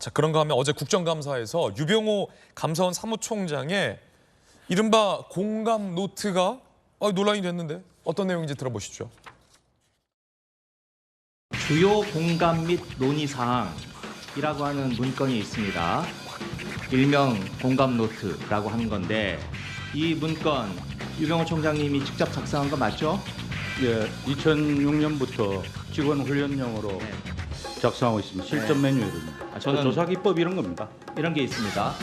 자, 그런가 하면 어제 국정감사에서 유병호 감사원 사무총장의 이른바 공감 노트가 논란이 됐는데 어떤 내용인지 들어보시죠. 주요 공감 및 논의사항이라고 하는 문건이 있습니다. 일명 공감 노트라고 하는 건데 이 문건 유병호 총장님이 직접 작성한 거 맞죠? 예, 2006년부터 직원 훈련용으로 작성하고 있습니다. 실전 매뉴얼입니다. 저는 조사 기법 이런 겁니다. 이런 게 있습니다.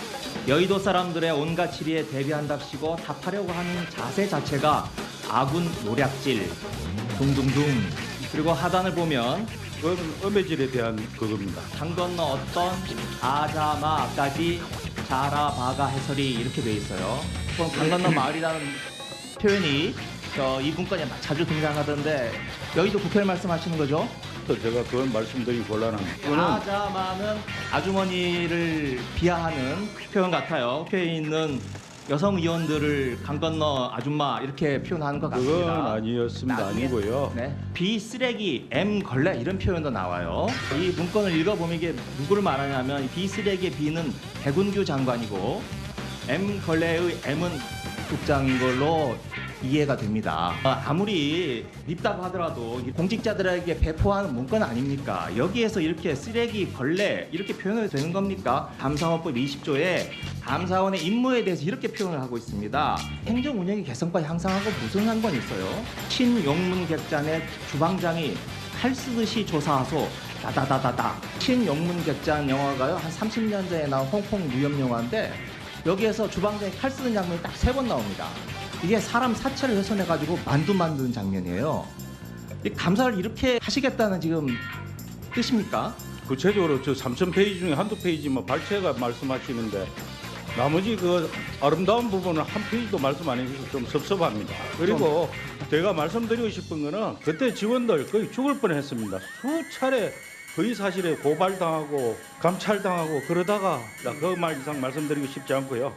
여의도 사람들의 온갖 질의에 대비한답시고 답하려고 하는 자세 자체가 아군 노략질 둥둥둥. 그리고 하단을 보면 그건 음해질에 대한 그겁니다. 강 건너 어떤 아자마까지 자라바가 해설이 이렇게 돼 있어요. 그럼 강 건너 마을이라는 표현이 이 문건에 자주 등장하던데 여의도 국회를 말씀하시는 거죠? 또 제가 그걸 말씀드리기 곤란합니다. 아자마는 아주머니를 비하하는 표현 같아요. 국회에 있는 여성 의원들을 강 건너 아줌마 이렇게 표현하는 것 같습니다. 그건 아니었습니다. 나중에, 아니고요. 네. B 쓰레기, M 걸레 이런 표현도 나와요. 이 문건을 읽어보면 이게 누구를 말하냐면 B 쓰레기의 B는 백운규 장관이고 M 걸레의 M은 국장인 걸로 이해가 됩니다. 아무리 밉다고 하더라도 공직자들에게 배포하는 문건 아닙니까? 여기에서 이렇게 쓰레기, 걸레 이렇게 표현을 되는 겁니까? 감사원법 20조에 감사원의 임무에 대해서 이렇게 표현을 하고 있습니다. 행정 운영의 개선과 향상하고 무슨 상관이 있어요? 신용문객잔의 주방장이 칼 쓰듯이 조사하소. 다다다다다. 신용문객잔 영화가요 한 30년 전에 나온 홍콩 무협 영화인데 여기에서 주방장이 칼 쓰는 장면이 딱 3번 나옵니다. 이게 사람 사체를 훼손해가지고 만두 만드는 장면이에요. 이 감사를 이렇게 하시겠다는 지금 뜻입니까? 구체적으로 저 3,000페이지 중에 한두 페이지만 발췌가 말씀하시는데 나머지 그 아름다운 부분은 한 페이지도 말씀 안 해주셔서 좀 섭섭합니다. 그리고 제가 말씀드리고 싶은 거는 그때 직원들 거의 죽을 뻔했습니다. 수차례 거의 사실에 고발당하고 감찰당하고 그러다가 그 말 이상 말씀드리고 싶지 않고요.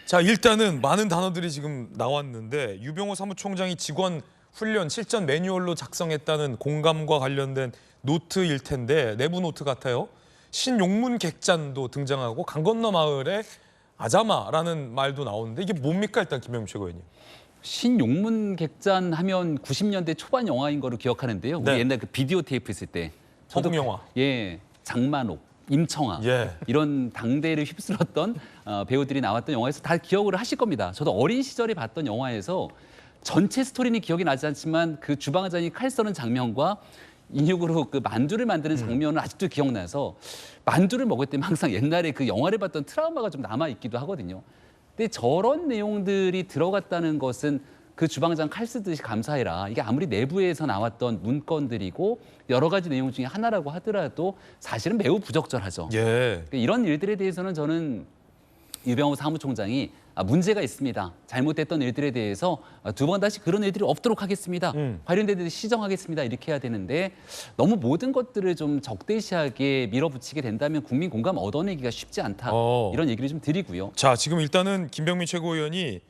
자, 일단은 많은 단어들이 지금 나왔는데 유병호 사무총장이 직원 훈련 실전 매뉴얼로 작성했다는 공감과 관련된 노트일 텐데 내부 노트 같아요. 신용문 객잔도 등장하고 강 건너 마을에 아자마라는 말도 나오는데 이게 뭡니까 일단 김영민 최고위원님. 신용문 객잔 하면 90년대 초반 영화인 거로 기억하는데요. 우리 네. 옛날 그 비디오 테이프 있을 때. 허국 영화. 예, 장만옥, 임청아 예. 이런 당대를 휩쓸었던 배우들이 나왔던 영화에서 다 기억을 하실 겁니다. 저도 어린 시절에 봤던 영화에서 전체 스토리는 기억이 나지 않지만 그 주방장이 칼 써는 장면과 인육으로 그 만두를 만드는 장면은 아직도 기억나서 만두를 먹을 때면 항상 옛날에 그 영화를 봤던 트라우마가 좀 남아있기도 하거든요. 근데 저런 내용들이 들어갔다는 것은 그 주방장 칼 쓰듯이 감사해라. 이게 아무리 내부에서 나왔던 문건들이고 여러 가지 내용 중에 하나라고 하더라도 사실은 매우 부적절하죠. 예. 이런 일들에 대해서는 저는 유병호 사무총장이 문제가 있습니다. 잘못됐던 일들에 대해서 두 번 다시 그런 일들이 없도록 하겠습니다. 관련된 일들 시정하겠습니다. 이렇게 해야 되는데 너무 모든 것들을 좀 적대시하게 밀어붙이게 된다면 국민 공감 얻어내기가 쉽지 않다. 이런 얘기를 좀 드리고요. 자, 지금 일단은 김병민 최고위원이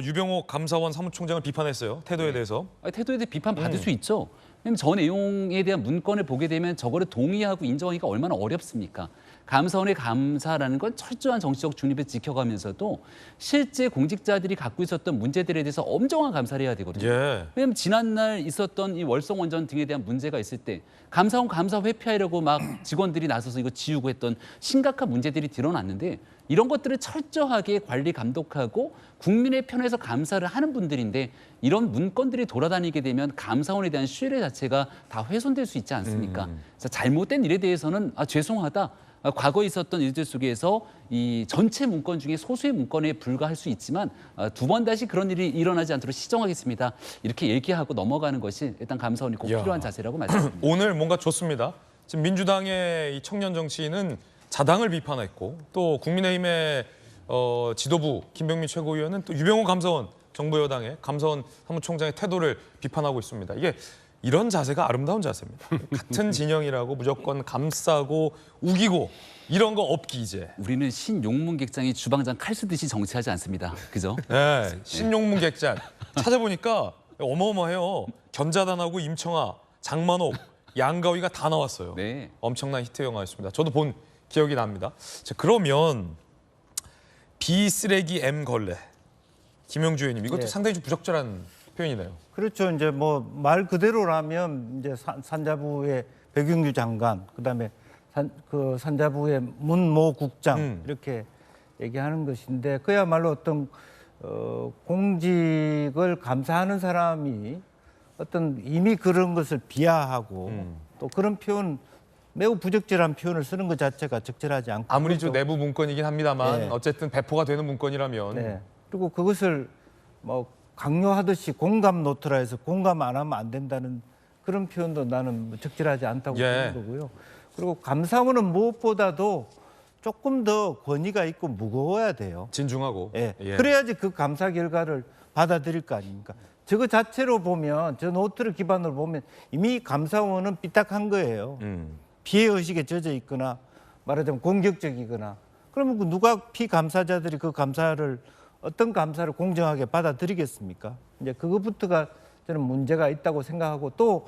유병호 감사원 사무총장을 비판했어요. 태도에 대해서. 태도에 대해 비판받을 수 있죠. 왜냐하면 저 내용에 대한 문건을 보게 되면 저거를 동의하고 인정하기가 얼마나 어렵습니까? 감사원의 감사라는 건 철저한 정치적 중립을 지켜가면서도 실제 공직자들이 갖고 있었던 문제들에 대해서 엄정한 감사를 해야 되거든요. 예. 왜냐하면 지난날 있었던 이 월성원전 등에 대한 문제가 있을 때 감사원 감사 회피하려고 막 직원들이 나서서 이거 지우고 했던 심각한 문제들이 드러났는데 이런 것들을 철저하게 관리 감독하고 국민의 편에서 감사를 하는 분들인데 이런 문건들이 돌아다니게 되면 감사원에 대한 신뢰 자체가 다 훼손될 수 있지 않습니까? 그래서 잘못된 일에 대해서는 죄송하다. 과거에 있었던 일들 속에서 이 전체 문건 중에 소수의 문건에 불과할 수 있지만 두 번 다시 그런 일이 일어나지 않도록 시정하겠습니다. 이렇게 얘기하고 넘어가는 것이 일단 감사원이 꼭 필요한 자세라고 말씀드립니다. 오늘 뭔가 좋습니다. 지금 민주당의 이 청년 정치인은 자당을 비판했고 또 국민의힘의 지도부 김병민 최고위원은 또 유병호 감사원 정부 여당의 감사원 사무총장의 태도를 비판하고 있습니다. 이게 이런 자세가 아름다운 자세입니다. 같은 진영이라고 무조건 감싸고 우기고 이런 거 없기 이제. 우리는 신용문 객장이 주방장 칼 쓰듯이 정치하지 않습니다. 그죠? 네, 신용문 객잔 찾아보니까 어마어마해요. 견자단하고 임청아, 장만옥 양가위가 다 나왔어요. 네. 엄청난 히트 영화였습니다. 저도 본 기억이 납니다. 자, 그러면 B 쓰레기 M 걸레. 김영주 의원님, 이것도 네. 상당히 좀 부적절한 표현이네요. 그렇죠. 이제 뭐 말 그대로라면 이제 산자부의 백윤규 장관, 그다음에 산자부의 문모 국장 이렇게 얘기하는 것인데 그야말로 어떤 공직을 감사하는 사람이 어떤 이미 그런 것을 비하하고 또 그런 표현 매우 부적절한 표현을 쓰는 것 자체가 적절하지 않고 아무리 좀 내부 문건이긴 합니다만 네. 어쨌든 배포가 되는 문건이라면 네. 그리고 그것을 뭐 강요하듯이 공감 노트라 해서 공감 안 하면 안 된다는 그런 표현도 나는 뭐 적절하지 않다고 예. 보는 거고요. 그리고 감사원은 무엇보다도 조금 더 권위가 있고 무거워야 돼요. 진중하고. 예. 예. 그래야지 그 감사 결과를 받아들일 거 아닙니까? 저거 자체로 보면 저 노트를 기반으로 보면 이미 감사원은 삐딱한 거예요. 피해 의식에 젖어 있거나 말하자면 공격적이거나 그러면 그 누가 피감사자들이 그 감사를 어떤 감사를 공정하게 받아들이겠습니까? 이제 그것부터가 저는 문제가 있다고 생각하고 또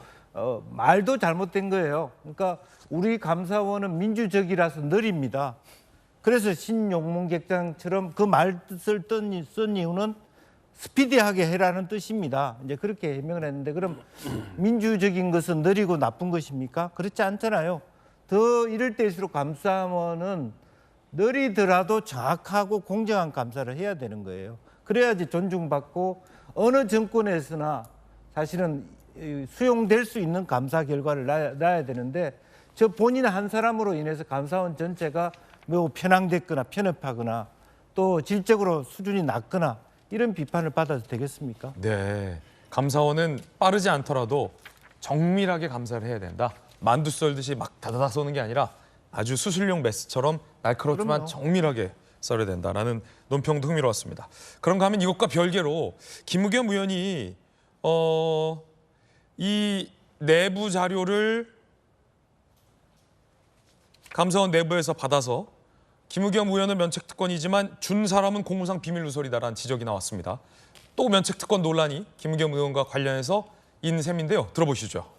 말도 잘못된 거예요. 그러니까 우리 감사원은 민주적이라서 느립니다. 그래서 신용문객장처럼 그 말뜻을 쓴 이유는 스피디하게 해라는 뜻입니다. 이제 그렇게 해명을 했는데 그럼 민주적인 것은 느리고 나쁜 것입니까? 그렇지 않잖아요. 더 이럴 때일수록 감사원은 느리더라도 정확하고 공정한 감사를 해야 되는 거예요. 그래야지 존중받고 어느 정권에서나 사실은 수용될 수 있는 감사 결과를 놔야 되는데 저 본인 한 사람으로 인해서 감사원 전체가 매우 편향됐거나 편협하거나 또 질적으로 수준이 낮거나 이런 비판을 받아도 되겠습니까? 네. 감사원은 빠르지 않더라도 정밀하게 감사를 해야 된다. 만두 썰듯이 막 다다다 쏘는 게 아니라 아주 수술용 메스처럼 날카롭지만 그럼요. 정밀하게 썰어야 된다라는 논평도 흥미로웠습니다. 그런가 하면 이것과 별개로 김의겸 의원이 이 내부 자료를 감사원 내부에서 받아서 김의겸 의원은 면책특권이지만 준 사람은 공무상 비밀누설이다라는 지적이 나왔습니다. 또 면책특권 논란이 김의겸 의원과 관련해서 있는 셈인데요. 들어보시죠.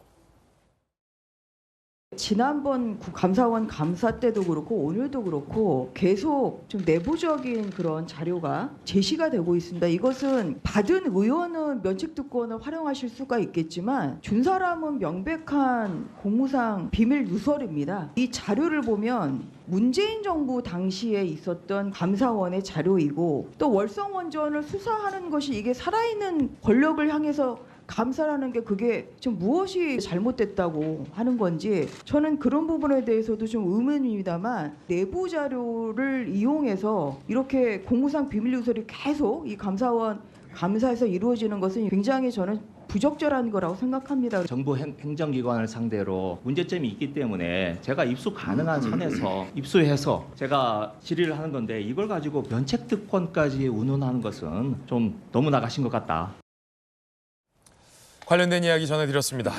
지난번 감사원 감사 때도 그렇고 오늘도 그렇고 계속 좀 내부적인 그런 자료가 제시가 되고 있습니다. 이것은 받은 의원은 면책특권을 활용하실 수가 있겠지만 준 사람은 명백한 공무상 비밀 누설입니다. 이 자료를 보면 문재인 정부 당시에 있었던 감사원의 자료이고 또 월성원전을 수사하는 것이 이게 살아있는 권력을 향해서 감사라는 게 그게 지금 무엇이 잘못됐다고 하는 건지 저는 그런 부분에 대해서도 좀 의문입니다만 내부 자료를 이용해서 이렇게 공무상 비밀 누설이 계속 이 감사원 감사에서 이루어지는 것은 굉장히 저는 부적절한 거라고 생각합니다. 정부 행정기관을 상대로 문제점이 있기 때문에 제가 입수 가능한 선에서 입수해서 제가 질의를 하는 건데 이걸 가지고 면책특권까지 운운하는 것은 좀 너무 나가신 것 같다. 관련된 이야기 전해드렸습니다.